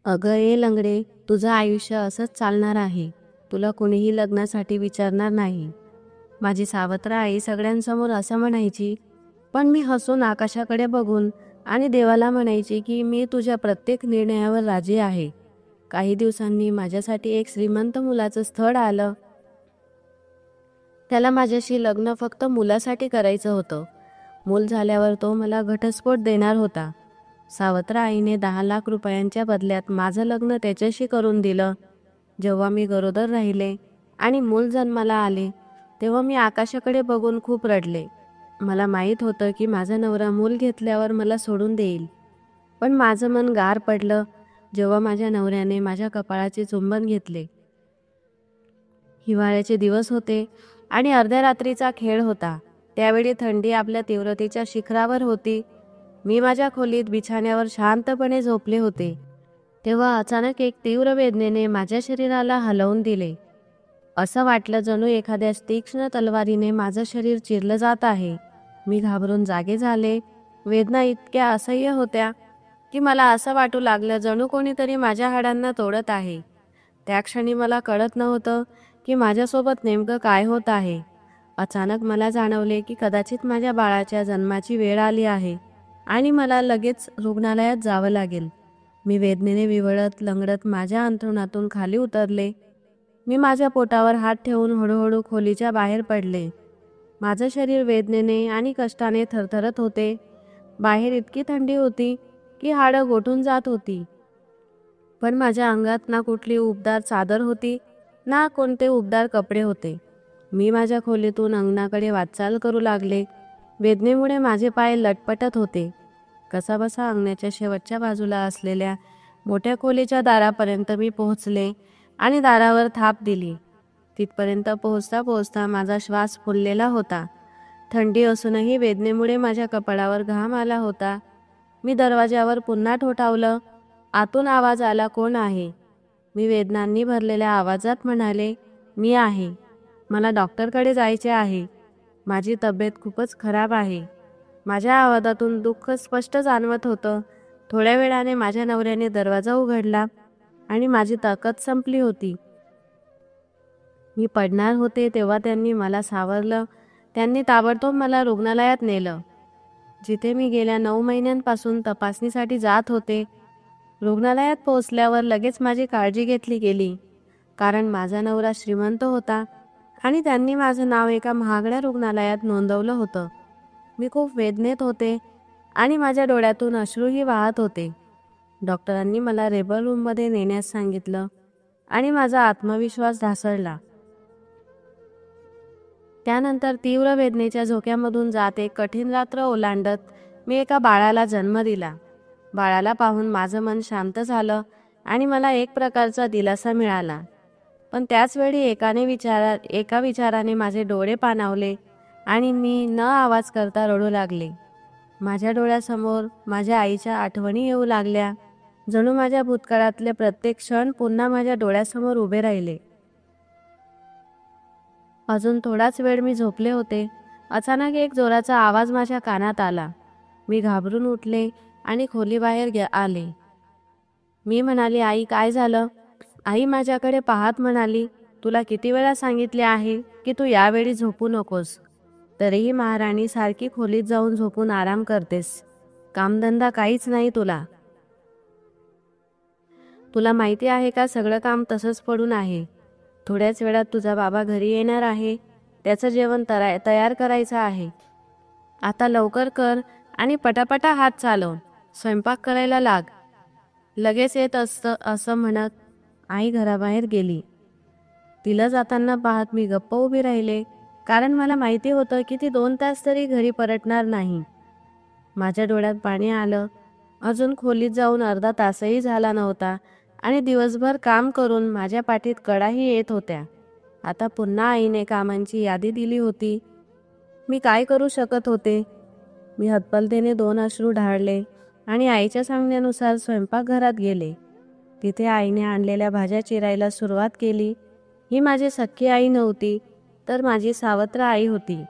अगं ए लंगडे, तुझं आयुष्य असंच चालणार आहे. तुला कुणीही लग्नासाठी विचारणार नाही. माझी सावत्र आई सगळ्यांसमोर असं म्हणायची, पण मी हसून आकाशाकडे बघून आणि देवाला म्हणायची की मी तुझ्या प्रत्येक निर्णयावर राजी आहे. काही दिवसांनी माझ्यासाठी एक श्रीमंत मुलाचं स्थळ आलं. त्याला माझ्याशी लग्न फक्त मुलासाठी करायचं होतं. मूल झाल्यावर तो मला घटस्फोट देणार होता. सावत्र आईने 10 लाख रुपयांच्या बदल्यात माझं लग्न त्याच्याशी करून दिलं. जेव्हा मी गरोदर राहिले आणि मूल जन्माला आले तेव्हा मी आकाशाकडे बघून खूप रडले. मला माहीत होतं की माझा नवरा मूल घेतल्यावर मला सोडून देईल. पण माझं मन गार पडलं जेव्हा माझ्या नवऱ्याने माझ्या कपाळाचे चुंबन घेतले. हिवाळ्याचे दिवस होते आणि अर्ध्या रात्रीचा खेळ होता. त्यावेळी थंडी आपल्या तीव्रतेच्या शिखरावर होती. मी माझ्या खोलीत बिछाण्यावर शांतपणे झोपले होते. तेव्हा अचानक एक तीव्र वेदनेने माझ्या शरीराला हलवून दिले. असं वाटलं जणू एखाद्या तीक्ष्ण तलवारीने माझं शरीर चिरलं जात आहे. मी घाबरून जागे झाले. वेदना इतक्या असह्य होत्या की मला असं वाटू लागलं जणू कोणीतरी माझ्या हाडांना तोडत आहे. त्या क्षणी मला कळत नव्हतं की माझ्यासोबत नेमकं काय होत आहे. अचानक मला जाणवले की कदाचित माझ्या बाळाच्या जन्माची वेळ आली आहे आणि मला लगेच रुग्णालयात जावं लागेल. मी वेदनेने विव्हळत लंगडत माझ्या अंथरुणातून खाली उतरले. मी माझ्या पोटावर हात ठेवून हळूहळू खोलीच्या बाहेर पडले. माझं शरीर वेदनेने आणि कष्टाने थरथरत होते. बाहेर इतकी थंडी होती की हाडं गोठून जात होती. पण माझ्या अंगात ना कुठली उबदार चादर होती ना कोणते उबदार कपडे होते. मी माझ्या खोलीतून अंगणाकडे वाटचाल करू लागले. वेदनेमुळे माझे पाय लटपटत होते. कसाबसा अंगणाच्या शेवटच्या बाजूला असलेल्या मोठ्या खोलीच्या दारापर्यंत मी पोहोचले आणि दारावर थाप दिली. तिथपर्यंत पोहोचता पोहोचता माझा श्वास फुललेला होता. थंडी असूनही वेदनेमुळे माझ्या कपाळावर घाम आला होता. मी दरवाज्यावर पुन्हा ठोठावलं. आतून आवाज आला, कोण आहे? मी वेदनांनी भरलेल्या आवाजात म्हणाले, मी आहे. मला डॉक्टरकडे जायचे आहे. माझी तब्येत खूपच खराब आहे. माझ्या आवाजातून दुःख स्पष्ट जाणवत होतं. थोड्या वेळाने माझ्या नवऱ्याने दरवाजा उघडला आणि माझी ताकद संपली होती. मी पडणार होते तेव्हा त्यांनी मला सावरलं. त्यांनी ताबडतोब मला रुग्णालयात नेलं, जिथे मी गेल्या 9 महिन्यांपासून तपासणीसाठी जात होते. रुग्णालयात पोहोचल्यावर लगेच माझी काळजी घेतली गेली, कारण माझा नवरा श्रीमंत होता आणि त्यांनी माझं नाव एका महागड्या रुग्णालयात नोंदवलं होतं. मी खूप वेदनेत होते आणि माझ्या डोळ्यातून अश्रूही वाहत होते. डॉक्टरांनी मला रेबल रूममध्ये नेण्यास सांगितलं आणि माझा आत्मविश्वास ढासळला. त्यानंतर तीव्र वेदनेच्या झोक्यामधून जात एक कठीण रात्र ओलांडत मी एका बाळाला जन्म दिला. बाळाला पाहून माझं मन शांत झालं आणि मला एक प्रकारचा दिलासा मिळाला. पण त्याचवेळी एका विचाराने माझे डोळे पाणावले आणि मी न आवाज करता रडू लागले. माझ्या डोळ्यासमोर माझ्या आईच्या आठवणी येऊ लागल्या. जणू माझ्या भूतकाळातले प्रत्येक क्षण पुन्हा माझ्या डोळ्यासमोर उभे राहिले. अजून थोडाच वेळ मी झोपले होते. अचानक एक जोराचा आवाज माझ्या कानात आला. मी घाबरून उठले आणि खोलीबाहेर आले. मी म्हणाली, आई काय झालं? आई माझ्याकडे पाहत म्हणाली, तुला किती वेळा सांगितले आहे की तू यावेळी झोपू नकोस, तरीही महाराणी सारखी खोलीत जाऊन झोपून आराम करतेस. कामधंदा काहीच नाही तुला. तुला माहिती आहे का, सगळं काम तसंच पडून आहे. थोड्याच वेळात तुझा बाबा घरी येणार आहे. त्याचं जेवण तयार करायचं आहे. आता लवकर कर आणि पटापटा हात चालव. स्वयंपाक करायला लाग. लगेच येत असतं असं म्हणत आई घराबाहेर गेली. तिला जाताना पाहत मी गप्प उभी राहिले, कारण मला माहिती होतं की ती 2 तास तरी घरी परतणार नाही. माझ्या डोळ्यात पाणी आलं. अजून खोलीत जाऊन अर्धा तासही झाला नव्हता आणि दिवसभर काम करून माझ्या पाठीत कडाही येत होत्या. आता पुन्हा आईने कामांची यादी दिली होती. मी काय करू शकत होते? मी हतबलतेने 2 अश्रू ढाळले आणि आईच्या सांगण्यानुसार स्वयंपाकघरात गेले. तिथे आईने आणलेल्या भाज्या चिरायला सुरुवात केली. ही माझी सख्खी आई नव्हती, तर माझी सावत्र आई होती.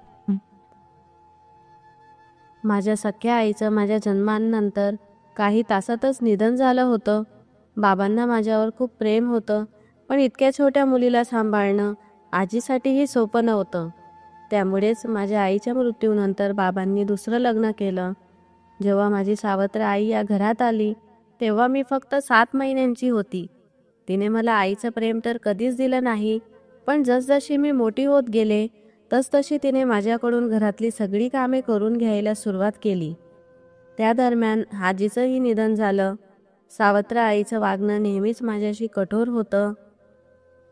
माझ्या सख्ख्या आईचं माझ्या जन्मानंतर काही तासातच निधन झालं होतं. बाबांना माझ्यावर खूप प्रेम होतं, पण इतक्या छोट्या मुलीला सांभाळणं आजीसाठीही सोपं नव्हतं. त्यामुळेच माझ्या आईच्या मृत्यूनंतर बाबांनी दुसरं लग्न केलं. जेव्हा माझी सावत्र आई या घरात आली, तेव्हा मी फक्त 7 महिन्यांची होती. तिने मला आईचं प्रेम तर कधीच दिलं नाही, पण जसजशी मी मोठी होत गेले, तसतशी तिने माझ्याकडून घरातली सगळी कामे करून घ्यायला सुरुवात केली. त्या दरम्यान आजीचंही निधन झालं. सावत्र आईचं वागणं नेहमीच माझ्याशी कठोर होतं.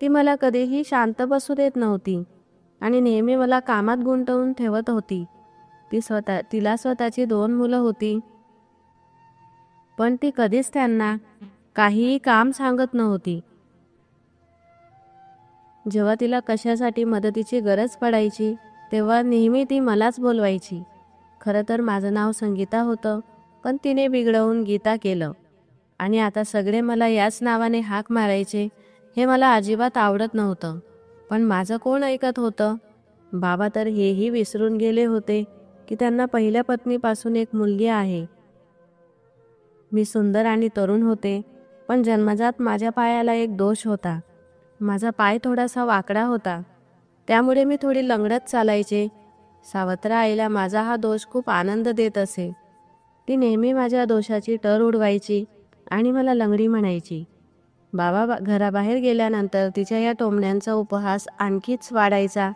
ती मला कधीही शांत बसू देत नव्हती आणि नेहमी मला कामात गुंतवून ठेवत होती. तिला स्वतःची 2 मुलं होती, पण ती कधीच त्यांना काहीही काम सांगत नव्हती. जेव्हा तिला कशासाठी मदतीची गरज पडायची, तेव्हा नेहमी ती मलाच बोलवायची. खरं तर माझं नाव संगीता होतं, पण तिने बिघडवून गीता केलं आणि आता सगळे मला याच नावाने हाक मारायचे. हे मला अजिबात आवडत नव्हतं, पण माझं कोण ऐकत होतं? बाबा तर हेही विसरून गेले होते की त्यांना पहिल्या पत्नीपासून एक मुलगी आहे. मी सुंदर आणि तरुण होते, पण जन्मजात माझ्या पायाला एक दोष होता. माझा पाय थोडासा वाकडा होता, त्यामुळे मी थोडी लंगडत चालायचे. सावत्र आईला माझा हा दोष खूप आनंद देत असे. ती नेहमी माझ्या दोषाची टर उडवायची आणि मला लंगडी म्हणायची. बाबा घराबाहेर गेल्यानंतर तिच्या या टोमण्यांचा उपहास आणखीच वाढायचा.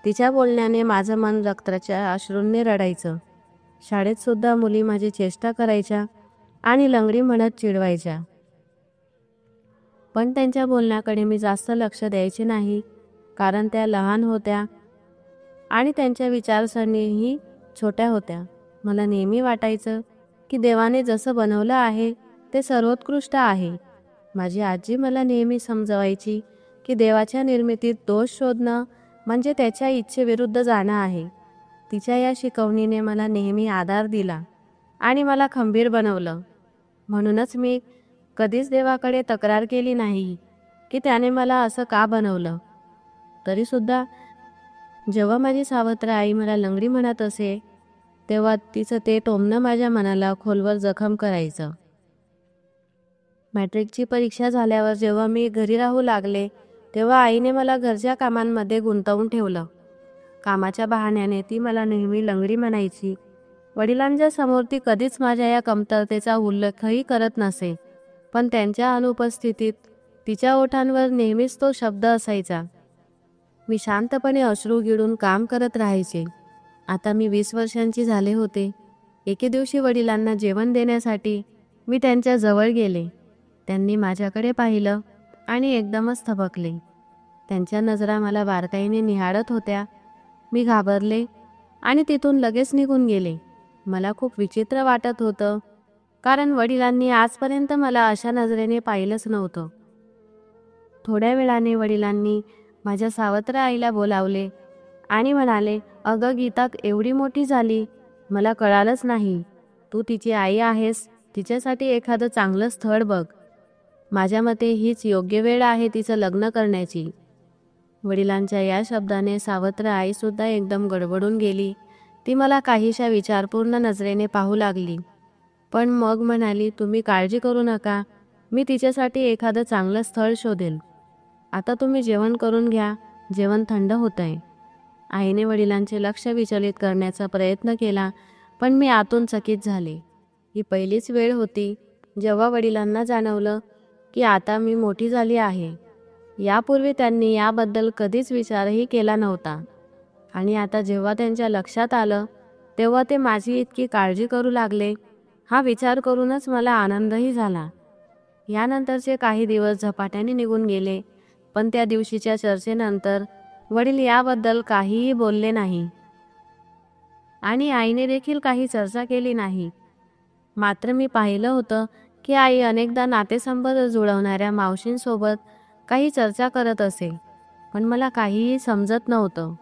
तिच्या बोलण्याने माझं मन रक्ताच्या अश्रूंनी रडायचं. शाळेत सुद्धा मुली माझी चेष्टा करायच्या आणि लंगडी म्हणत चिडवायच्या, पण त्यांच्या बोलण्याकडे मी जास्त लक्ष द्यायचे नाही, कारण त्या लहान होत्या आणि त्यांच्या विचारसरणीही छोट्या होत्या. मला नेहमी वाटायचं की देवाने जसं बनवलं आहे ते सर्वोत्कृष्ट आहे. माझी आजी मला नेहमी समजवायची की देवाच्या निर्मितीत दोष शोधणं म्हणजे त्याच्या इच्छेविरुद्ध जाणं आहे. तिच्या या शिकवणीने मला नेहमी आधार दिला आणि मला खंबीर बनवलं. म्हणूनच मी कधीच देवाकडे तक्रार केली नाही की त्याने मला असं का बनवलं. तरीसुद्धा जेव्हा माझी सावत्र आई मला लंगडी म्हणत असे, तेव्हा तिचं ते टोमणं माझ्या मनाला खोलवर जखम करायचं. मॅट्रिकची परीक्षा झाल्यावर जेव्हा मी घरी राहू लागले, तेव्हा आईने मला घरच्या कामांमध्ये गुंतवून ठेवलं. कामाच्या बहाण्याने ती मला नेहमी लंगडी म्हणायची. वडिलांच्या समोर ती कधीच माझ्या या कमतरतेचा उल्लेखही करत नसे, पण त्यांच्या अनुपस्थितीत तिच्या ओठांवर नेहमीच तो शब्द असायचा. मी शांतपणे अश्रू गिळून काम करत राहायचे. आता मी 20 वर्षांची झाले होते. एके दिवशी वडिलांना जेवण देण्यासाठी मी त्यांच्या जवळ गेले. त्यांनी माझ्याकडे पाहिलं आणि एकदमच थबकले. त्यांच्या नजरा मला बारकाईने निहाळत होत्या. मी घाबरले आणि तिथून लगेच निघून गेले. मला खूप विचित्र वाटत होतं, कारण वडिलांनी आजपर्यंत मला अशा नजरेने पाहिलंच नव्हतं. थोड्या वेळाने वडिलांनी माझ्या सावत्र आईला बोलावले आणि म्हणाले, "अगं गीता एवढी मोठी झाली, मला कळालंच नाही. तू तिची आई आहेस, तिच्यासाठी एखादं चांगलं स्थळ बघ. माझ्या मते हीच योग्य वेळ आहे तिचं लग्न करण्याची." वडिलांच्या या शब्दाने सावत्र आईसुद्धा एकदम गडबडून गेली. ती मला काहीशा विचारपूर्ण नजरेने पाहू लागली, पण मग म्हणाली, "तुम्ही काळजी करू नका, मी तिच्यासाठी एखादं चांगलं स्थळ शोधेल. आता तुम्ही जेवण करून घ्या, जेवण थंड होतंय." आईने वडिलांचे लक्ष विचलित करण्याचा प्रयत्न केला, पण मी आतून चकित झाले. ही पहिलीच वेळ होती जेव्हा वडिलांना जाणवलं की आता मी मोठी झाली आहे. यापूर्वी त्यांनी याबद्दल कधीच विचारही केला नव्हता आणि आता जेव्हा त्यांच्या लक्षात आलं, तेव्हा ते माझी इतकी काळजी करू लागले. हा विचार करूनच मला आनंदही झाला. यानंतरचे काही दिवस झपाट्याने निघून गेले, पण त्या दिवशीच्या चर्चेनंतर वडील याबद्दल काहीही बोलले नाही आणि आईने देखील काही चर्चा केली नाही. मात्र मी पाहिलं होतं की आई अनेकदा नातेसंबंध जुळवणाऱ्या मावशींसोबत काही चर्चा करत असे, पण मला काहीही समजत नव्हतं.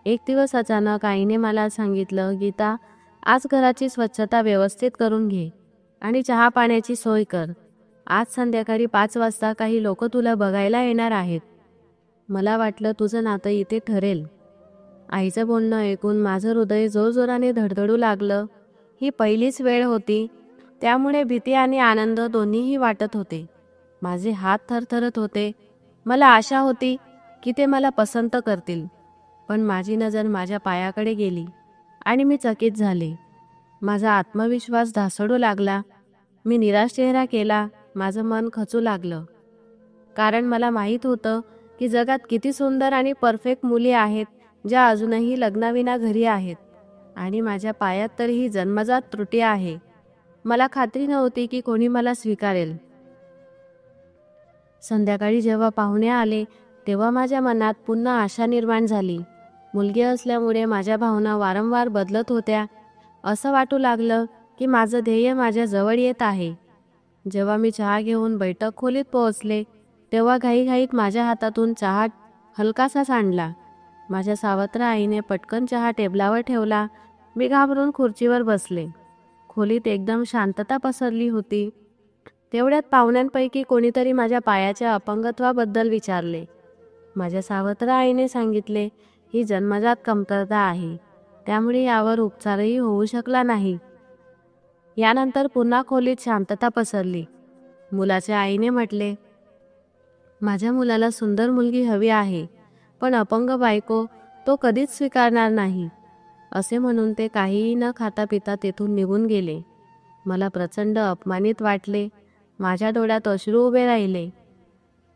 एक दिवस अचानक आईने मला सांगितलं, "गीता, आज घराची स्वच्छता व्यवस्थित करून घे आणि चहा पाण्याची सोय कर. आज संध्याकाळी 5 वाजता काही लोक तुला बघायला येणार आहेत." मला वाटलं तुझं नातं इथे ठरेल. आईचं बोलणं ऐकून माझं हृदय जोरजोराने धडधडू लागलं. ही पहिलीच वेळ होती त्यामुळे भीती आणि आनंद दोन्हीही वाटत होते. माझे हात थरथरत होते. मला आशा होती की ते मला पसंत करतील, पण माझी नजर माझ्या पायाकडे गेली आणि मी चकित झाले. माझा आत्मविश्वास ढासळू लागला. मी निराश चेहरा केला. माझं मन खचू लागलं, कारण मला माहीत होतं की जगात किती सुंदर आणि परफेक्ट मुली आहेत ज्या अजूनही लग्नाविना घरी आहेत, आणि माझ्या पायात तर ही जन्मजात त्रुटी आहे. मला खात्री नव्हती की कोणी मला स्वीकारेल. संध्याकाळी जेव्हा पाहुणे आले तेव्हा माझ्या मनात पुन्हा आशा निर्माण झाली. मुलगी असल्यामुळे माझ्या भावना वारंवार बदलत होत्या. असं वाटू लागलं की माझं ध्येय माझ्या जवळ येत आहे. जेव्हा मी चहा घेऊन बैठक खोलीत पोहोचले तेव्हा घाईघाईत माझ्या हातातून चहा हलकासा सांडला. माझ्या सावत्र आईने पटकन चहा टेबलावर ठेवला. मी घाबरून खुर्चीवर बसले. खोलीत एकदम शांतता पसरली होती. तेवढ्यात पाहुण्यांपैकी कोणीतरी माझ्या पायाच्या अपंगत्वाबद्दल विचारले. माझ्या सावत्र आईने सांगितले, ही जन्मजात कमतरता आहे, त्यामुळे यावर उपचारही होऊ शकला नाही. यानंतर पुन्हा खोलीत शांतता पसरली. मुलाच्या आईने म्हटले, माझ्या मुलाला सुंदर मुलगी हवी आहे, पण अपंग बायको तो कधीच स्वीकारणार नाही. असे म्हणून ते काहीही न खाता पिता तेथून निघून गेले. मला प्रचंड अपमानित वाटले. माझ्या डोळ्यात अश्रू उभे राहिले.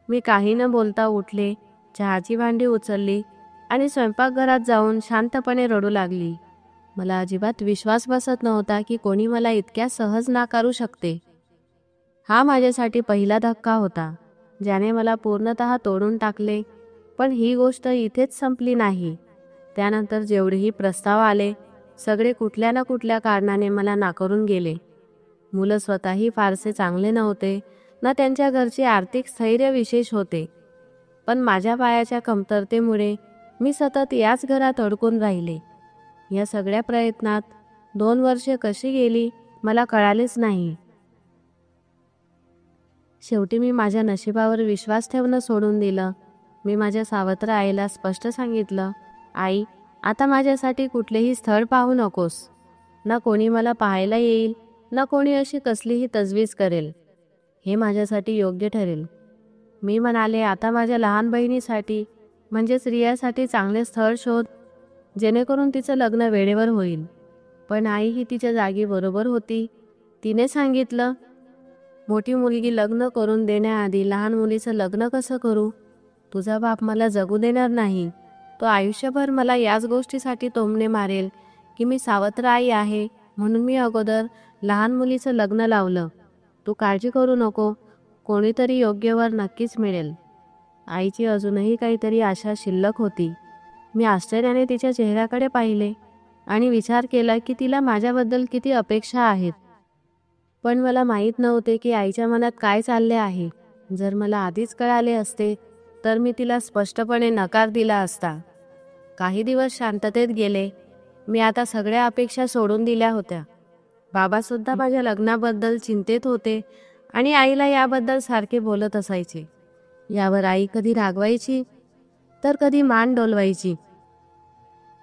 मी काही न बोलता उठले, चहाची भांडी उचलली आणि स्वयंपाकघरात जाऊन शांतपणे रडू लागली. मला अजिबात विश्वास बसत नव्हता की कोणी मला इतक्या सहज नाकारू शकते. हा माझ्यासाठी पहिला धक्का होता, ज्याने मला पूर्णतः तोडून टाकले. पण ही गोष्ट इथेच संपली नाही. त्यानंतर जेवढेही प्रस्ताव आले, सगळे कुठल्या ना कुठल्या कारणाने मला नाकारून गेले. मुलं स्वतःही फारसे चांगले नव्हते, ना त्यांच्या घरचे आर्थिक स्थैर्य विशेष होते. पण माझ्या पायाच्या कमतरतेमुळे मी सतत याच घरात अडकून राहिले. या सगळ्या प्रयत्नात 2 वर्षे कशी गेली मला कळालेच नाही. शेवटी मी माझ्या नशिबावर विश्वास ठेवणं सोडून दिलं. मी माझ्या सावत्र आईला स्पष्ट सांगितलं, आई, आता माझ्यासाठी कुठलेही स्थळ पाहू नकोस. ना कोणी मला पाहायला येईल, ना कोणी अशी कसलीही तजवीज करेल. हे माझ्यासाठी योग्य ठरेल. मी म्हणाले, आता माझ्या लहान बहिणीसाठी म्हणजेच रियासाठी चांगले स्थळ शोध, जेणेकरून तिचं लग्न वेळेवर होईल. पण आई ही तिच्या जागी बरोबर होती. तिने सांगितलं, मोठी मुलगी लग्न करून देण्याआधी लहान मुलीचं लग्न कसं करू? तुझा बाप मला जगू देणार नाही. तो आयुष्यभर मला याच गोष्टीसाठी टोमणे मारेल की मी सावत्र आई आहे म्हणून मी अगोदर लहान मुलीचं लग्न लावलं. तू काळजी करू नको, कोणीतरी योग्य वर नक्कीच मिळेल. आईची अजूनही काहीतरी आशा शिल्लक होती. मी आश्चर्याने तिच्या चेहऱ्याकडे पाहिले आणि विचार केला की तिला माझ्याबद्दल किती अपेक्षा आहेत. पण मला माहीत नव्हते की आईच्या मनात काय चालले आहे. जर मला आधीच कळाले असते तर मी तिला स्पष्टपणे नकार दिला असता. काही दिवस शांततेत गेले. मी आता सगळ्या अपेक्षा सोडून दिल्या होत्या. बाबासुद्धा माझ्या लग्नाबद्दल चिंतेत होते आणि आईला याबद्दल सारखे बोलत असायचे. यावर आई कधी रागवायची तर कधी मान डोलवायची.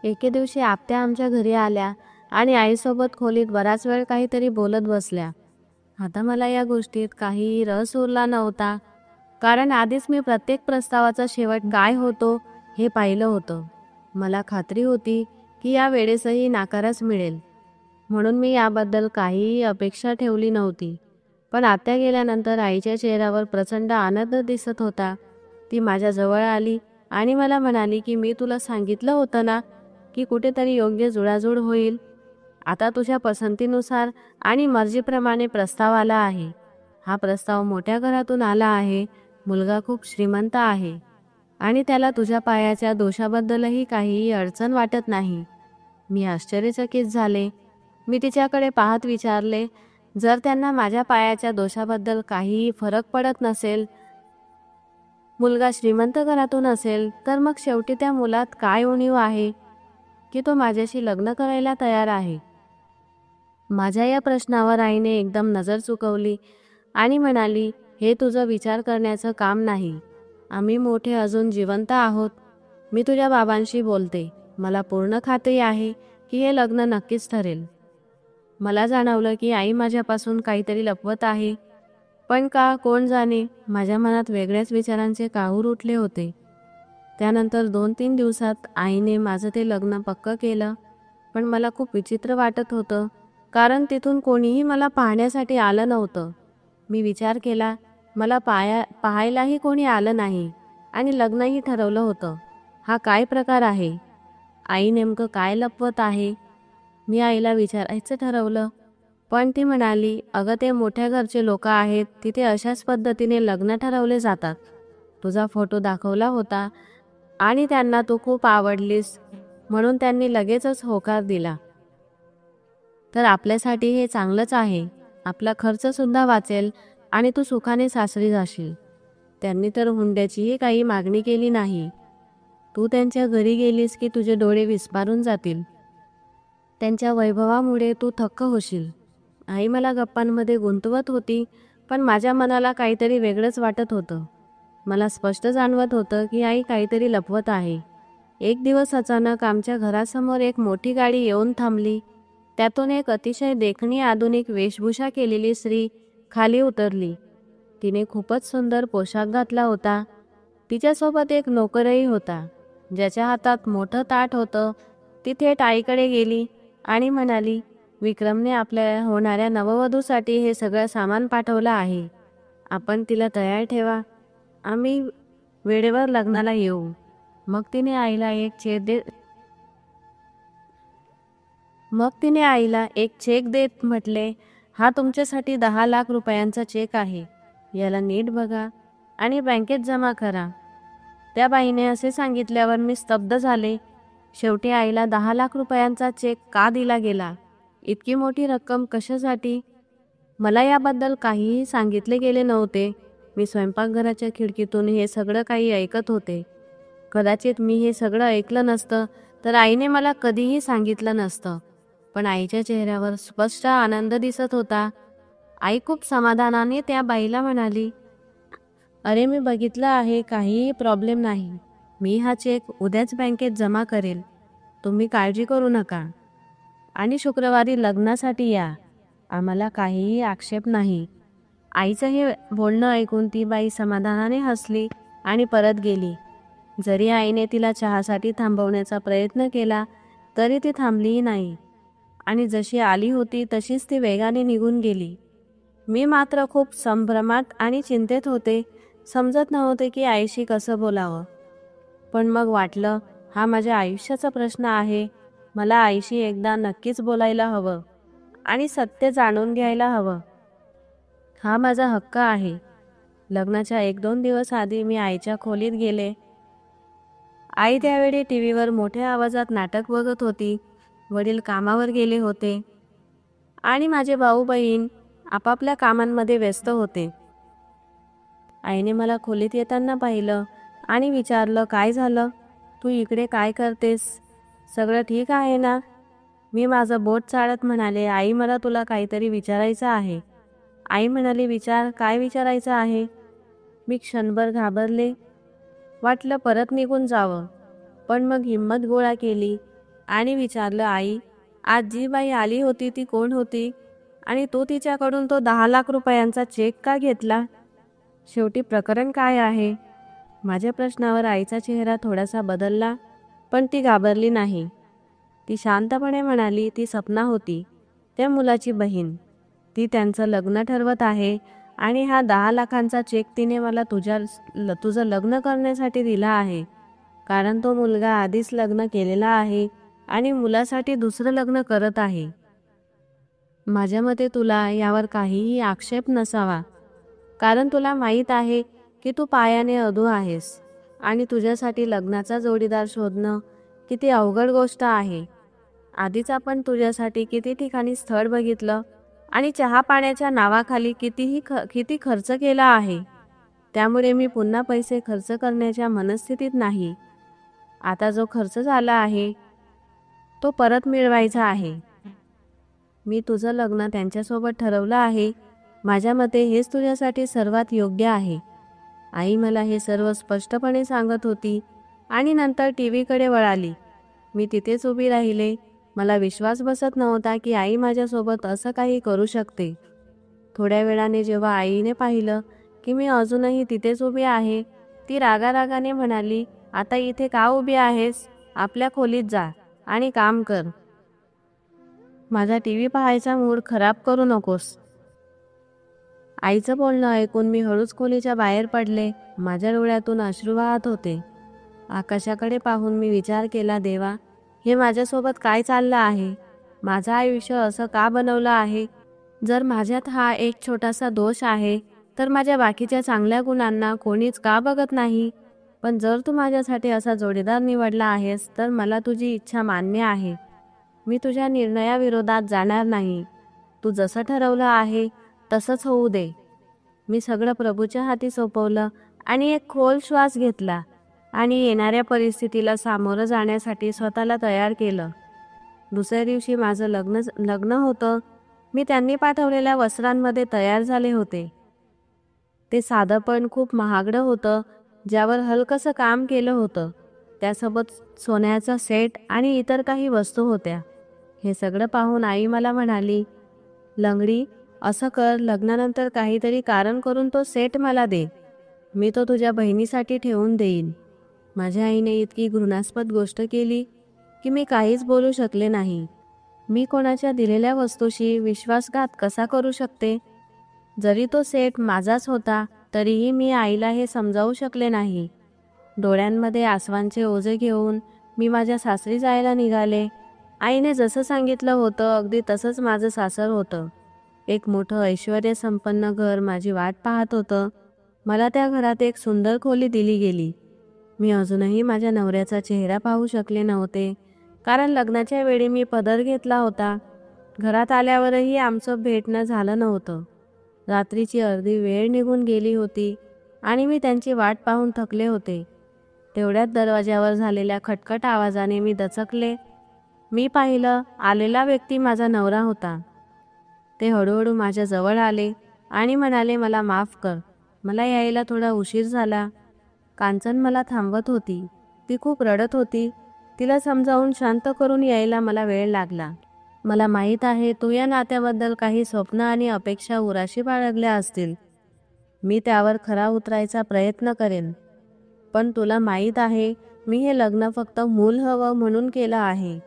एके दिवशी आत्या आमच्या घरी आल्या आणि आईसोबत खोलीत बराच वेळ काहीतरी बोलत बसल्या. आता मला या गोष्टीत काही रस उरला नव्हता, कारण आधीच मी प्रत्येक प्रस्तावाचा शेवट काय होतो हे पाहिलं होतं. मला खात्री होती की या वेळेसही नाकारच मिळेल, म्हणून मी याबद्दल काहीही अपेक्षा ठेवली नव्हती. पण आत्या गेल्यानंतर आईच्या चेहऱ्यावर प्रचंड आनंद दिसत होता. ती माझ्या जवळ आली आणि मला म्हणाली की मी तुला सांगितलं होतं ना की कुठेतरी योग्य जुळाजुळ होईल. आता तुझ्या पसंतीनुसार आणि मर्जीप्रमाणे प्रस्ताव आला आहे. हा प्रस्ताव मोठ्या घरातून आला आहे. मुलगा खूप श्रीमंत आहे आणि त्याला तुझ्या पायाच्या दोषाबद्दलही काहीही अडचण वाटत नाही. मी आश्चर्यचकित झाले. मी तिच्याकडे पाहत विचारले, जर त्यांना माझ्या पायाच्या दोषाबद्दल काहीही फरक पडत नसेल, मुलगा श्रीमंत घरातून असेल, तर मग शेवटी त्या मुलात काय उणीव आहे की तो माझ्याशी लग्न करायला तयार आहे? माझ्या या प्रश्नावर आईने एकदम नजर चुकवली आणि म्हणाली, हे तुझं विचार करण्याचं काम नाही. आम्ही मोठे अजून जिवंत आहोत. मी तुझ्या बाबांशी बोलते. मला पूर्ण खात्री आहे की हे लग्न नक्कीच ठरेल. मला जाणवलं की आई माझ्यापासून काहीतरी लपवत आहे. पण का, कोण जाणे. माझ्या मनात वेगळ्याच विचारांचे काहूर उठले होते. त्यानंतर 2-3 दिवसात आईने माझं ते लग्न पक्कं केलं. पण मला खूप विचित्र वाटत होतं, कारण तिथून कोणीही मला पाहण्यासाठी आलं नव्हतं. मी विचार केला, मला पाहायलाही कोणी आलं नाही आणि लग्नही ठरवलं होतं. हा काय प्रकार आहे? आई नेमकं काय लपवत आहे? मी आईला विचारायचं ठरवलं. पण ती म्हणाली, अगं ते मोठ्या घरचे लोक आहेत, तिथे अशाच पद्धतीने लग्न ठरवले जातात. तुझा फोटो दाखवला होता आणि त्यांना तू खूप आवडलीस, म्हणून त्यांनी लगेचच होकार दिला. तर आपल्यासाठी हे चांगलंच आहे. आपला खर्चसुद्धा वाचेल आणि तू सुखाने सासरी जाशील. त्यांनी तर हुंड्याचीही काही मागणी केली नाही. तू त्यांच्या घरी गेलीस की तुझे डोळे विस्पारून जातील. त्यांच्या वैभवामुळे तू थक्क होशील. आई मला गप्पांमध्ये गुंतवत होती, पण माझ्या मनाला काहीतरी वेगळंच वाटत होतं. मला स्पष्ट जाणवत होतं की आई काहीतरी लपवत आहे. एक दिवस अचानक आमच्या घरासमोर एक मोठी गाडी येऊन थांबली. त्यातून एक अतिशय देखणी आधुनिक वेशभूषा केलेली स्त्री खाली उतरली. तिने खूपच सुंदर पोशाख घातला होता. तिच्यासोबत एक नोकरही होता, ज्याच्या हातात मोठं ताट होतं. ती थेट आईकडे गेली आणि म्हणाली, विक्रमने आपल्या होणाऱ्या नववधूसाठी हे सगळं सामान पाठवलं आहे. आपण तिला तयार ठेवा. आम्ही वेळेवर लग्नाला येऊ. मग तिने आईला एक चेक देत म्हटले, हा तुमच्यासाठी 10 लाख रुपयांचा चेक आहे. याला नीट बघा आणि बँकेत जमा करा. त्या बाईने असे सांगितल्यावर मी स्तब्ध झाले. शेवटी आईला 10 लाख रुपयांचा चेक का दिला गेला? इतकी मोठी रक्कम कशासाठी? मला याबद्दल काहीही सांगितले गेले नव्हते. मी स्वयंपाकघराच्या खिडकीतून हे सगळं काही ऐकत होते. कदाचित मी हे सगळं ऐकलं नसतं तर आईने मला कधीही सांगितलं नसतं. पण आईच्या चेहऱ्यावर स्पष्ट आनंद दिसत होता. आई खूप समाधानाने त्या बाईला म्हणाली, अरे मी बघितलं आहे, काहीही प्रॉब्लेम नाही. मी हा चेक उद्याच बँकेत जमा करेल. तुम्ही काळजी करू नका आणि शुक्रवारी लग्नासाठी या. आम्हाला काहीही आक्षेप नाही. आईचं हे बोलणं ऐकून ती बाई समाधानाने हसली आणि परत गेली. जरी आईने तिला चहासाठी थांबवण्याचा प्रयत्न केला तरी ती थांबलीही नाही आणि जशी आली होती तशीच ती वेगाने निघून गेली. मी मात्र खूप संभ्रमात आणि चिंतेत होते. समजत नव्हते की आईशी कसं बोलावं. पण मग वाटलं, हा माझ्या आयुष्याचा प्रश्न आहे. मला आईशी एकदा नक्कीच बोलायला हवं आणि सत्य जाणून घ्यायला हवं. हा माझा हक्क आहे. लग्नाच्या 1-2 दिवस आधी मी आईच्या खोलीत गेले. आई त्यावेळी टीव्हीवर मोठ्या आवाजात नाटक बघत होती. वडील कामावर गेले होते आणि माझे भाऊ बहीण आपापल्या कामांमध्ये व्यस्त होते. आईने मला खोलीत येताना पाहिलं आणि विचारलं, काय झालं? तू इकडे काय करतेस? सगळं ठीक आहे ना? मी माझं बोट चाळत म्हणाले, आई मला तुला काहीतरी विचारायचं आहे. आई म्हणाली, विचार. काय विचारायचं आहे? मी क्षणभर घाबरले. वाटलं परत निघून जावं. पण मग हिंमत गोळा केली आणि विचारलं, आई, आज जी बाई आली होती ती कोण होती? आणि तू तिच्याकडून तो 10 लाख रुपयांचा चेक का घेतला? शेवटी प्रकरण काय आहे? माझ्या प्रश्नावर आईचा चेहरा थोडासा बदलला, पण ती घाबरली नाही. ती शांतपणे म्हणाली, ती सपना होती, त्या मुलाची बहीण. ती त्यांचं लग्न ठरवत आहे आणि हा 10 लाखांचा चेक तिने मला तुझं लग्न करण्यासाठी दिला आहे. कारण तो मुलगा आधीच लग्न केलेला आहे आणि मुलासाठी दुसरं लग्न करत आहे. माझ्या मते तुला यावर काहीही आक्षेप नसावा, कारण तुला माहीत आहे की तू पायाने अधू आहेस आणि तुझ्यासाठी लग्नाचा जोडीदार शोधणं किती अवघड गोष्ट आहे. आधीच आपण तुझ्यासाठी किती ठिकाणी स्थळ बघितलं आणि चहा पाण्याच्या नावाखाली किती खर्च केला आहे. त्यामुळे मी पुन्हा पैसे खर्च करण्याच्या मनस्थितीत नाही. आता जो खर्च झाला आहे तो परत मिळवायचा आहे. मी तुझं लग्न त्यांच्यासोबत ठरवलं आहे. माझ्या मते हेच तुझ्यासाठी सर्वात योग्य आहे. आई मला हे सर्व स्पष्टपणे सांगत होती आणि नंतर टीव्हीकडे वळाली. मी तिथेच उभी राहिले. मला विश्वास बसत नव्हता की आई माझ्यासोबत असं काही करू शकते. थोड्या वेळाने जेव्हा आईने पाहिलं की मी अजूनही तिथेच उभी आहे, ती रागारागाने म्हणाली, "आता इथे का उभी आहेस? आपल्या खोलीत जा आणि काम कर. माझा टीव्ही पाहायचा मूड खराब करू नकोस." आईचं बोलणं ऐकून मी हळूच खोलीच्या बाहेर पडले. माझ्या डोळ्यातून अश्रू वाहत होते. आकाशाकडे पाहून मी विचार केला, देवा, हे माझ्यासोबत काय चाललं आहे? माझं आयुष्य असं का बनवलं आहे? जर माझ्यात हा एक छोटासा दोष आहे, तर माझ्या बाकीच्या चांगल्या गुणांना कोणीच का बघत नाही? पण जर तू माझ्यासाठी असा जोडीदार निवडला आहेस, तर मला तुझी इच्छा मान्य आहे. मी तुझ्या निर्णयाविरोधात जाणार नाही. तू जसं ठरवलं आहे तसंच होऊ दे. मी सगळं प्रभूच्या हाती सोपवलं आणि एक खोल श्वास घेतला आणि येणाऱ्या परिस्थितीला सामोरं जाण्यासाठी स्वतःला तयार केलं. दुसऱ्या दिवशी माझं लग्न होतं. मी त्यांनी पाठवलेल्या वस्त्रांमध्ये तयार झाले होते. ते साधं पण खूप महागडं होतं, ज्यावर हलकंसं काम केलं होतं. त्यासोबत सोन्याचा सेट आणि इतर काही वस्तू होत्या. हे सगळं पाहून आई मला म्हणाली, "लंगडी, असं कर, लग्नानंतर काहीतरी कारण करून तो सेट मला दे. मी तो तुझ्या बहिणीसाठी ठेवून देईन." माझ्या आईने इतकी घृणास्पद गोष्ट केली की मी काहीच बोलू शकले नाही. मी कोणाच्या दिलेल्या वस्तूशी विश्वासघात कसा करू शकते? जरी तो सेट माझाच होता, तरीही मी आईला हे समजावू शकले नाही. डोळ्यांमध्ये आसवांचे ओझे घेऊन मी माझ्या सासरी जायला निघाले. आईने जसं सांगितलं होतं अगदी तसंच माझं सासर होतं. एक मोठं ऐश्वर्यसंपन्न घर माझी वाट पाहत होतं. मला त्या घरात एक सुंदर खोली दिली गेली. मी अजूनही माझ्या नवऱ्याचा चेहरा पाहू शकले नव्हते, कारण लग्नाच्या वेळी मी पदर घेतला होता. घरात आल्यावरही आमचं भेटणं झालं नव्हतं. रात्रीची अर्धी वेळ निघून गेली होती आणि मी त्यांची वाट पाहून थकले होते. तेवढ्यात दरवाज्यावर झालेल्या खटखट आवाजाने मी दचकले. मी पाहिलं, आलेला व्यक्ती माझा नवरा होता. ते हळूहळू माझ्या जवळ आले आणि म्हणाले, "मला माफ कर, मला यायला थोडा उशीर झाला." कांचन मला थांबवत होती. ती खूप रडत होती. तिला समजावून शांत करून यायला मला वेळ लागला. "मला माहीत आहे तू या नात्याबद्दल काही स्वप्न आणि अपेक्षा उराशी बाळगल्या असतील. मी त्यावर खरा उतरायचा प्रयत्न करेन. पण तुला माहीत आहे, मी हे लग्न फक्त मूल हवं म्हणून केलं आहे.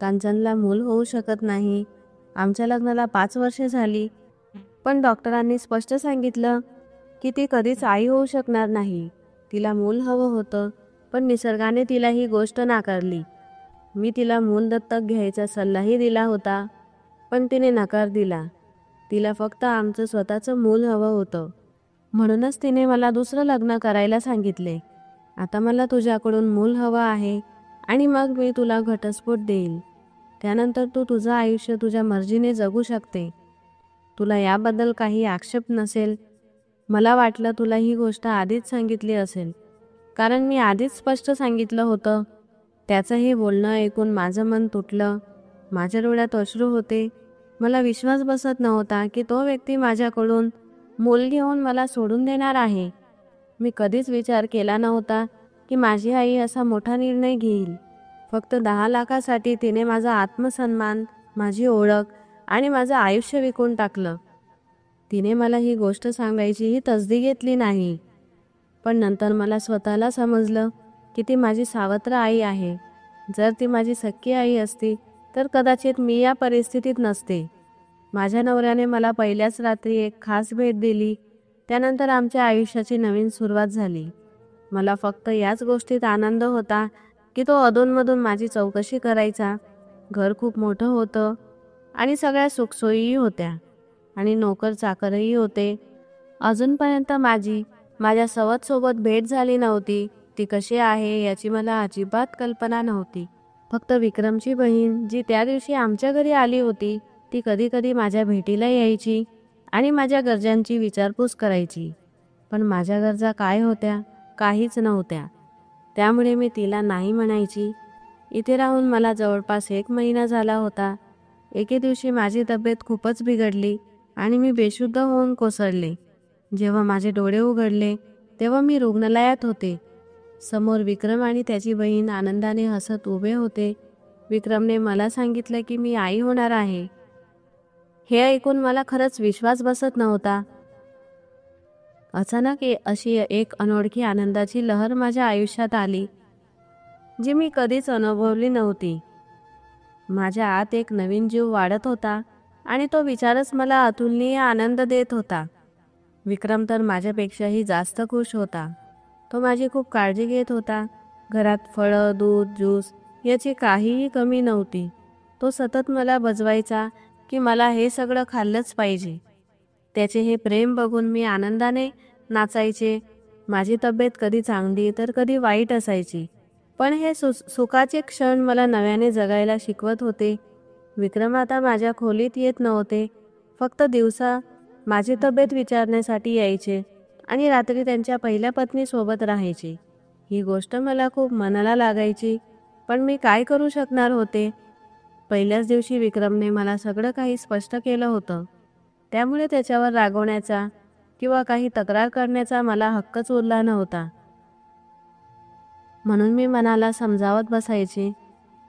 कांचनला मूल होऊ शकत नाही. आमच्या लग्नाला 5 वर्षे झाली, पण डॉक्टरांनी स्पष्ट सांगितलं की ती कधीच आई होऊ शकणार नाही. तिला मूल हवं होतं, पण निसर्गाने तिला ही गोष्ट नाकारली. मी तिला मूल दत्तक घ्यायचा सल्लाही दिला होता, पण तिने नकार दिला. तिला फक्त आमचं स्वतःचं मूल हवं होतं. म्हणूनच तिने मला दुसरं लग्न करायला सांगितले. आता मला तुझ्याकडून मूल हवं आहे आणि मग मी तुला घटस्फोट देईल. त्यानंतर तू तुझं आयुष्य तुझ्या मर्जीने जगू शकते. तुला याबद्दल काही आक्षेप नसेल. मला वाटलं तुला ही गोष्ट आधीच सांगितली असेल, कारण मी आधीच स्पष्ट सांगितलं होतं." त्याचं हे बोलणं ऐकून माझं मन तुटलं. माझ्या डोळ्यात अश्रू होते. मला विश्वास बसत नव्हता की तो व्यक्ती माझ्याकडून मूल घेऊन मला सोडून देणार आहे. मी कधीच विचार केला नव्हता की माझी आई असा मोठा निर्णय घेईल. फक्त 10 लाखासाठी तिने माझा आत्मसन्मान, माझी ओळख आणि माझं आयुष्य विकून टाकलं. तिने मला ही गोष्ट सांगायचीही तसदी घेतली नाही. पण नंतर मला स्वतःला समजलं की ती माझी सावत्र आई आहे. जर ती माझी सख्खी आई असती तर कदाचित मी या परिस्थितीत नसते. माझ्या नवऱ्याने मला पहिल्याच रात्री एक खास भेट दिली. त्यानंतर आमच्या आयुष्याची नवीन सुरुवात झाली. मला फक्त याच गोष्टीत आनंद होता की तो अधूनमधून माझी चौकशी करायचा. घर खूप मोठं होतं आणि सगळ्या सुखसोयीही होत्या आणि नोकर चाकरही होते. अजूनपर्यंत माझ्या सवतसोबत भेट झाली नव्हती. ती कशी आहे याची मला अजिबात कल्पना नव्हती. फक्त विक्रमची बहीण, जी त्या दिवशी आमच्या घरी आली होती, ती कधी कधी माझ्या भेटीला यायची आणि माझ्या गरजांची विचारपूस करायची. पण माझ्या गरजा काय होत्या? काहीच नव्हत्या. त्यामुळे मी तिला नाही म्हणायची. इथे राहून मला जवळपास 1 महिना झाला होता. एके दिवशी माझी तब्येत खूपच बिघडली आणि मी बेशुद्ध होऊन कोसळले. जेव्हा माझे डोळे उघडले तेव्हा मी रुग्णालयात होते. समोर विक्रम आणि त्याची बहीण आनंदाने हसत उभे होते. विक्रमने मला सांगितलं की मी आई होणार आहे. हे ऐकून मला खरंच विश्वास बसत नव्हता. अचानक अशी एक अनोळखी आनंदाची लहर माझ्या आयुष्यात आली, जी मी कधीच अनुभवली नव्हती. माझ्या आत एक नवीन जीव वाढत होता आणि तो विचारच मला अतुलनीय आनंद देत होता. विक्रम तर माझ्यापेक्षाही जास्त खुश होता. तो माझी खूप काळजी घेत होता. घरात फळं, दूध, ज्यूस याची काहीही कमी नव्हती. तो सतत मला बजवायचा की मला हे सगळं खाल्लंच पाहिजे. त्याचे हे प्रेम बघून मी आनंदाने नाचायचे. माझी तब्येत कधी चांगली तर कधी वाईट असायची, पण हे सुखाचे क्षण मला नव्याने जगायला शिकवत होते. विक्रम आता माझ्या खोलीत येत नव्हते. फक्त दिवसा माझी तब्येत विचारण्यासाठी यायचे आणि रात्री त्यांच्या पहिल्या पत्नीसोबत राहायचे. ही गोष्ट मला खूप मनाला लागायची, पण मी काय करू शकणार होते? पहिल्याच दिवशी विक्रमने मला सगळं काही स्पष्ट केलं होतं. त्यामुळे त्याच्यावर रागवण्याचा किंवा काही तक्रार करण्याचा मला हक्कच उरला नव्हता. म्हणून मी मनाला समजावत बसायचे.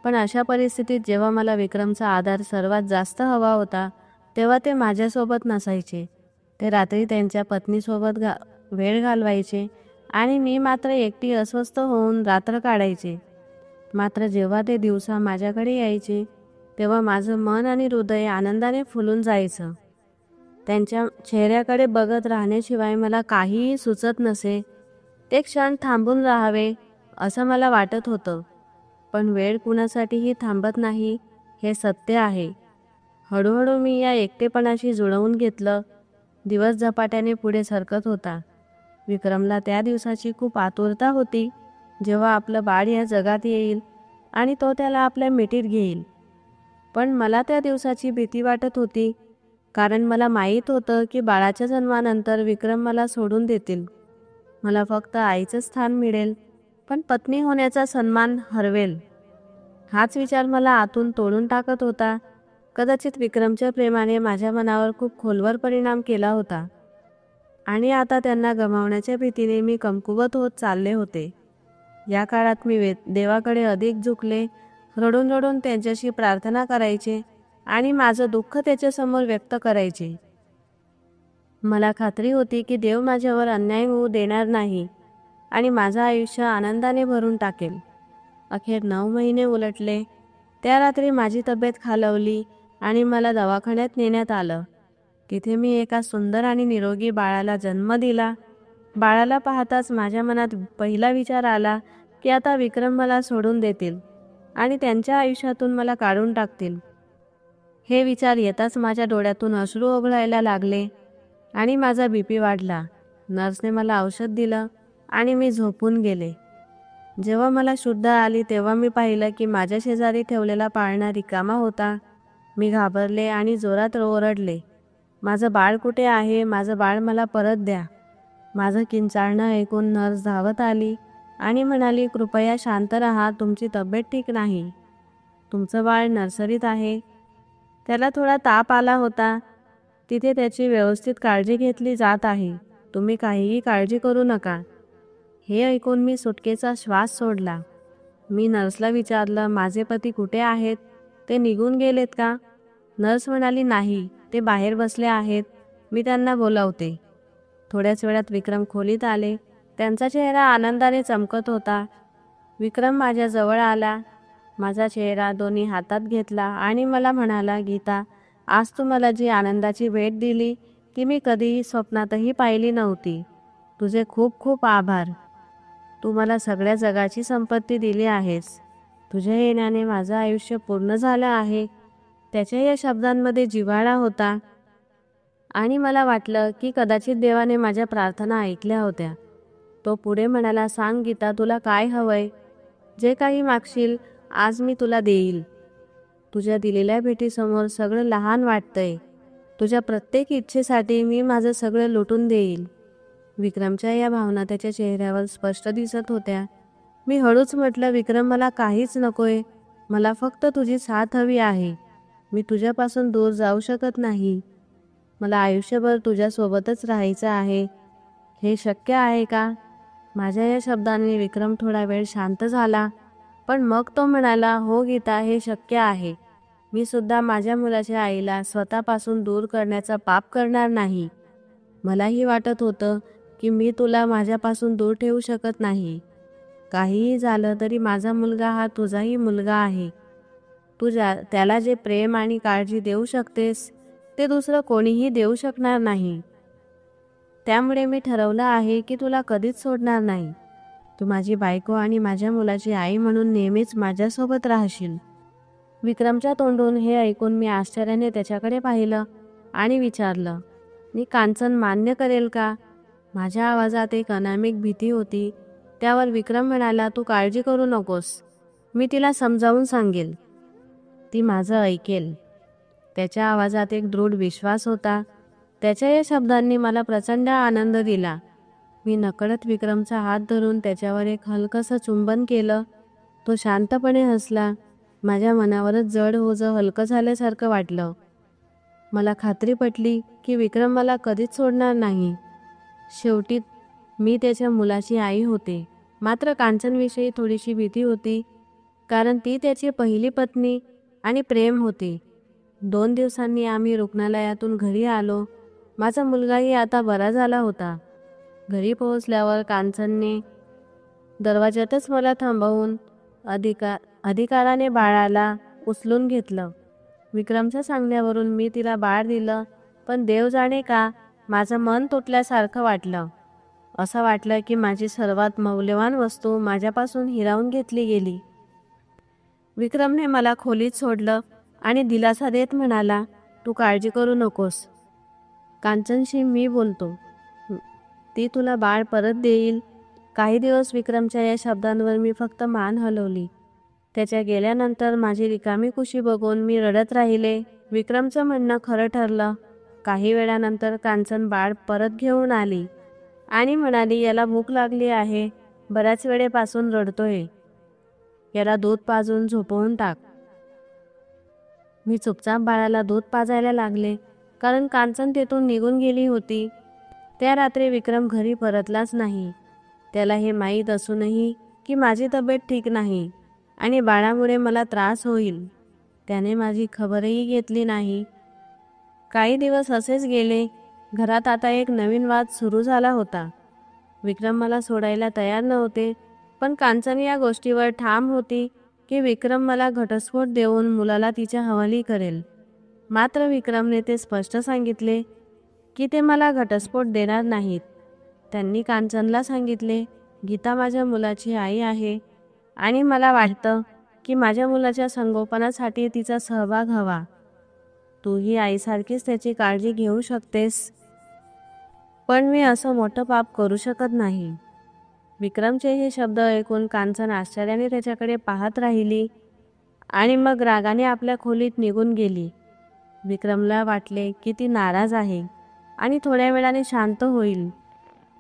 पण अशा परिस्थितीत जेव्हा मला विक्रमचा आधार सर्वात जास्त हवा होता, तेव्हा ते माझ्यासोबत नसायचे. ते रात्री त्यांच्या पत्नीसोबत वेळ घालवायचे आणि मी मात्र एकटी अस्वस्थ होऊन रात्र काढायचे. मात्र जेव्हा ते दिवसा माझ्याकडे यायचे, तेव्हा माझं मन आणि हृदय आनंदाने फुलून जायचं. त्यांच्या चेहऱ्याकडे बघत राहण्याशिवाय मला काहीही सुचत नसे. ते क्षण थांबून राहावे असं मला वाटत होतं. पण वेळ कुणासाठीही थांबत नाही, हे सत्य आहे. हळूहळू मी या एकटेपणाशी जुळवून घेतलं. दिवस झपाट्याने पुढे सरकत होता. विक्रमला त्या दिवसाची खूप आतुरता होती, जेव्हा आपलं बाळ या जगात येईल आणि तो त्याला आपल्या मिठीत घेईल. पण मला त्या दिवसाची भीती वाटत होती, कारण मला माहीत होतं की बाळाच्या जन्मानंतर विक्रम मला सोडून देतील. मला फक्त आईचं स्थान मिळेल, पण पत्नी होण्याचा सन्मान हरवेल. हाच विचार मला आतून तोडून टाकत होता. कदाचित विक्रमच्या प्रेमाने माझ्या मनावर खूप खोलवर परिणाम केला होता आणि आता त्यांना गमावण्याच्या भीतीने मी कमकुवत होत चालले होते. या काळात मी देवाकडे अधिक झुकले. रडून रडून त्यांच्याशी प्रार्थना करायचे आणि माझं दुःख त्याच्यासमोर व्यक्त करायचे. मला खात्री होती की देव माझ्यावर अन्याय होऊ देणार नाही आणि माझं आयुष्य आनंदाने भरून टाकेल. अखेर 9 महिने उलटले. त्या रात्री माझी तब्येत खालावली आणि मला दवाखान्यात नेण्यात आलं. तिथे मी एका सुंदर आणि निरोगी बाळाला जन्म दिला. बाळाला पाहताच माझ्या मनात पहिला विचार आला की आता विक्रम मला सोडून देतील आणि त्यांच्या आयुष्यातून मला काढून टाकतील. हे विचार येताच माझ्या डोळ्यातून अश्रू ओघळायला लागले आणि माझा बीपी वाढला. नर्सने मला औषध दिलं आणि मी झोपून गेले. जेव्हा मला शुद्ध आली तेव्हा मी पाहिलं की माझ्या शेजारी ठेवलेला पाळणा रिकामा होता. मी घाबरले आणि जोरात ओरडले, माझं बाळ कुठे आहे? माझं बाळ मला परत द्या. माझं किंचाळणं ऐकून नर्स धावत आली आणि म्हणाली, कृपया शांत राहा, तुमची तब्येत ठीक नाही. तुमचं बाळ नर्सरीत आहे. त्याला थोडा ताप आला होता. तिथे त्याची व्यवस्थित काळजी घेतली जात आहे. तुम्ही काहीही काळजी करू नका. हे ऐकून मी सुटकेचा श्वास सोडला. मी नर्सला विचारलं, माझे पती कुठे आहेत? ते निघून गेलेत का? नर्स म्हणाली, नाही, ते बाहेर बसले आहेत. मी त्यांना बोलावते. थोड्याच वेळात विक्रम खोलीत आले. त्यांचा चेहरा आनंदाने चमकत होता. विक्रम माझ्या जवळ आला. माझा चेहरा दोन्ही हातात घेतला आणि मला म्हणाला, गीता, आज तू मला जी आनंदाची भेट दिली ती मी कधीही स्वप्नातही पाहिली नव्हती. तुझे खूप खूप आभार. तू मला सगळ्या जगाची संपत्ती दिली आहेस. तुझ्या येण्याने माझं आयुष्य पूर्ण झालं आहे. त्याच्या या शब्दांमध्ये जिव्हाळा होता आणि मला वाटलं की कदाचित देवाने माझ्या प्रार्थना ऐकल्या होत्या. तो पुढे म्हणाला, सांग गीता, तुला काय हवंय? जे काही मागशील आज मी तुला देईल. तुझ्या दिलेल्या भेटीसमोर सगळं लहान वाटतंय. तुझ्या प्रत्येक इच्छेसाठी मी माझं सगळं लुटून देईल. विक्रमच्या या भावना त्याच्या चेहऱ्यावर स्पष्ट दिसत होत्या. मी हळूच म्हटलं, विक्रम, मला काहीच नकोय. मला फक्त तुझी साथ हवी आहे. मी तुझ्यापासून दूर जाऊ शकत नाही. मला आयुष्यभर तुझ्यासोबतच राहायचं आहे. हे शक्य आहे का? माझ्या या शब्दांनी विक्रम थोडा वेळ शांत झाला, पण मग तो म्हणाला, हो गीता, हे शक्य आहे. मी सुद्धा माझ्या मुलाच्या आईला स्वतःपासून दूर करण्याचा पाप करणार नाही. मलाही वाटत होतं की मी तुला माझ्यापासून दूर ठेवू शकत नाही. काहीही झालं तरी माझा मुलगा हा तुझाही मुलगा आहे. त्याला जे प्रेम आणि काळजी देऊ शकतेस ते दुसरं कोणीही देऊ शकणार नाही. त्यामुळे मी ठरवलं आहे की तुला कधीच सोडणार नाही. तू माझी बायको आणि माझ्या मुलाची आई म्हणून नेहमीच माझ्यासोबत राहशील. विक्रमच्या तोंडून हे ऐकून मी आश्चर्याने त्याच्याकडे पाहिलं आणि विचारलं, मी कांचन मान्य करेल का? माझ्या आवाजात एक अनामिक भीती होती. त्यावर विक्रम म्हणाला, तू काळजी करू नकोस. मी तिला समजावून सांगेल. ती माझं ऐकेल. त्याच्या आवाजात एक दृढ विश्वास होता. त्याच्या या शब्दांनी मला प्रचंड आनंद दिला. मी नकळत विक्रमचा हात धरून त्याच्यावर एक हलकंसं चुंबन केलं. तो शांतपणे हसला. माझ्या मनावरच जड ओझं हलकं झाल्यासारखं वाटलं. मला खात्री पटली की विक्रम मला कधीच सोडणार नाही. शेवटी मी त्याच्या मुलाची आई होते. मात्र कांचनविषयी थोडीशी भीती होती, कारण ती त्याची पहिली पत्नी आणि प्रेम होती. 2 दिवसांनी आम्ही रुग्णालयातून घरी आलो. माझा मुलगाही आता बरा झाला होता. घरी पोहोचल्यावर कांचनने दरवाजातच मला थांबवून अधिकाराने बाळाला उचलून घेतलं. विक्रमच्या सांगण्यावरून मी तिला बाळ दिलं, पण देव जाणे का माझं मन तुटल्यासारखं वाटलं. असं वाटलं की माझी सर्वात मौल्यवान वस्तू माझ्यापासून हिरावून घेतली गेली. विक्रमने मला खोलीत सोडलं आणि दिलासा देत म्हणाला, तू काळजी करू नकोस. कांचनशी मी बोलतो. ती तुला बाळ परत देईल. काही दिवस विक्रमच्या या शब्दांवर मी फक्त मान हलवली. त्याच्या गेल्यानंतर माझी रिकामी कुशी बघून मी रडत राहिले. विक्रमचं म्हणणं खरं ठरलं. काही वेळानंतर कांचन बाळ परत घेऊन आली आणि म्हणाली, याला भूक लागली आहे. बऱ्याच वेळेपासून रडतोय. याला दूध पाजून झोपवून टाक. मी चुपचाप बाळाला दूध पाजायला लागले, कारण कांचन तेथून निघून गेली होती. त्या रात्री विक्रम घरी परतलाच नाही. त्याला हे माहीत असूनही की माझी तब्येत ठीक नाही आणि बाळामुळे मला त्रास होईल, त्याने माझी खबरही घेतली नाही. काही दिवस असेच गेले. घरात आता एक नवीन वाद सुरू झाला होता. विक्रम मला सोडायला तयार नव्हते, पण कांचन या गोष्टीवर ठाम होती की विक्रम मला घटस्फोट देऊन मुलाला तिच्या हवाली करेल. मात्र विक्रमने ते स्पष्ट सांगितले की ते मला घटस्फोट देणार नाहीत. त्यांनी कांचनला सांगितले, गीता माझ्या मुलाची आई आहे आणि मला वाटतं की माझ्या मुलाच्या संगोपनासाठी तिचा सहभाग हवा. तूही आईसारखीच त्याची काळजी घेऊ शकतेस, पण मी असं मोठं पाप करू शकत नाही. विक्रमचे हे शब्द ऐकून कांचन आश्चर्याने त्याच्याकडे पाहत राहिली आणि मग रागाने आपल्या खोलीत निघून गेली. विक्रमला वाटले की ती नाराज आहे आणि थोड्या वेळाने शांत होईल.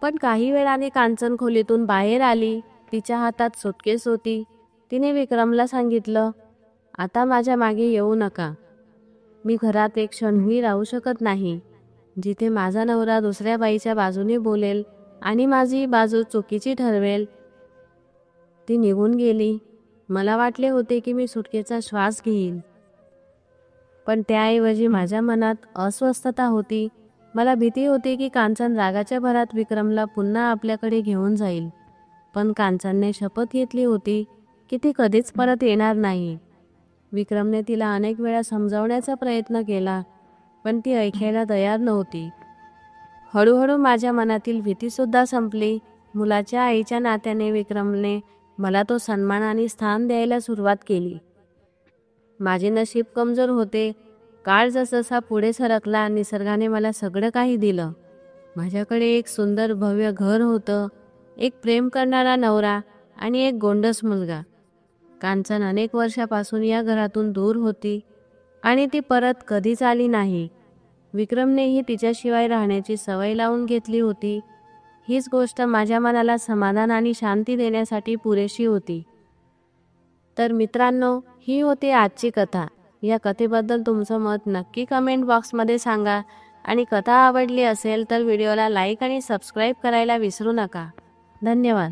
पण काही वेळाने कांचन खोलीतून बाहेर आली. तिच्या हातात सुटकेस होती. तिने विक्रमला सांगितलं, आता माझ्या मागे येऊ नका. मी घरात एक क्षणही राहू शकत नाही, जिथे माझा नवरा दुसऱ्या बाईच्या बाजूने बोलेल आणि माझी बाजू चुकीची ठरवेल. ती निघून गेली. मला वाटले होते की मी सुटकेचा श्वास घेईन, पण त्याऐवजी माझ्या मनात अस्वस्थता होती. मला भीती होती की कांचन रागाच्या भरात विक्रमला पुन्हा आपल्याकडे घेऊन जाईल. पण कांचनने शपथ घेतली होती की ती कधीच परत येणार नाही. विक्रमने तिला अनेक वेळा समजावण्याचा प्रयत्न केला, पण ती ऐकायला तयार नव्हती. हळूहळू माझ्या मनातील भीतीसुद्धा संपली. मुलाच्या आईच्या नात्याने विक्रमने मला तो सन्मान आणि स्थान द्यायला सुरुवात केली. माझे नशीब कमजोर होते. काळ जसजसा पुढे सरकला, निसर्गाने मला सगळं काही दिलं. माझ्याकडे एक सुंदर भव्य घर होतं, एक प्रेम करणारा नवरा आणि एक गोंडस मुलगा. कांचन अनेक वर्षापासून या घरातून दूर होती आणि ती परत कधीच आली नाही. विक्रमनेही तिच्याशिवाय राहण्याची सवय लावून घेतली होती. हीच गोष्ट माझ्या मनाला समाधान आणि शांती देण्यासाठी पुरेशी होती. तर मित्रांनो, ही होती आजची कथा. या कथेबद्दल तुमचं मत नक्की कमेंट बॉक्समध्ये सांगा आणि कथा आवडली असेल तर व्हिडिओला लाईक आणि सबस्क्राईब करायला विसरू नका. धन्यवाद.